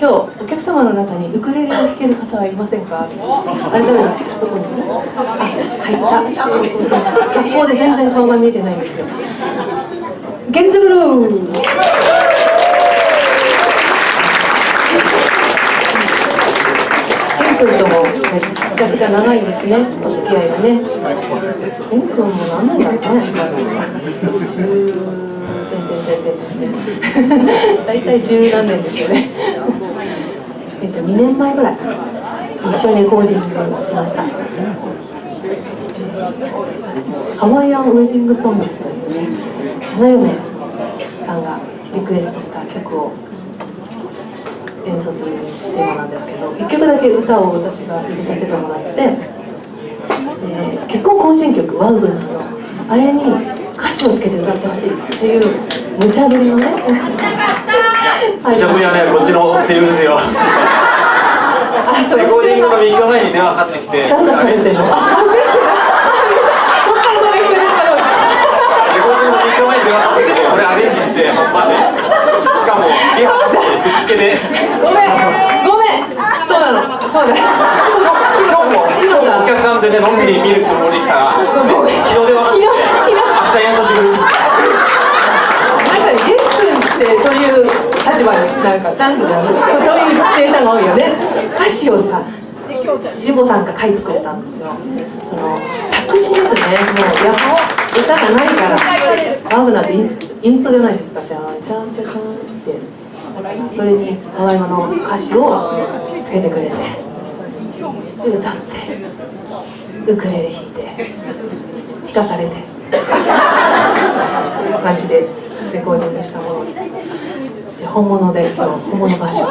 今日お客様の中にウクレレを弾ける方はいませんか？あれ誰だ？どこにいる？あ、入った。格好で全然顔が見えてないんですよ。ゲンズブルー。ケン君ともめちゃくちゃ長いんですね、お付き合いがね。ケン君も何年だろうね。大体十何年ですよね。2年前ぐらい一緒にレコーディングしました。ハワイアンウェディングソングスというね、花嫁さんがリクエストした曲を演奏するというテーマなんですけど、1曲だけ歌を私が入れさせてもらって、結婚行進曲ワウグナーのあれに歌詞をつけて歌ってほしいっていう無茶ぶりのね無茶ぶりはね、こっちのセリフですよ。レコーディングの3日前に電話かかってきて、誰が喋ってんの？レコーディングの3日前に電話かかってきて、これアレンジして本番で、しかもリハしてぶっつけで。ごめん、そうなの、そうだ。今日もお客さんでね、のんびり見るつもりで来たら、昨日電話かかってきて、明日演奏してくれる。ゲストってそういう立場になんかそういうシチュエーションが多いよね。歌詞をさ、ジボさんが書いてくれたんですよ。その作詞ですね。もうやっぱ歌がないからワウグナーってインストじゃないですか。じゃんちゃんちゃちゃんってそれにハワイ語の歌詞をつけてくれて、で歌ってウクレレ弾いて弾かされてそういう感じでレコーディングしたものです。じゃあ本物で今日本物バージョン。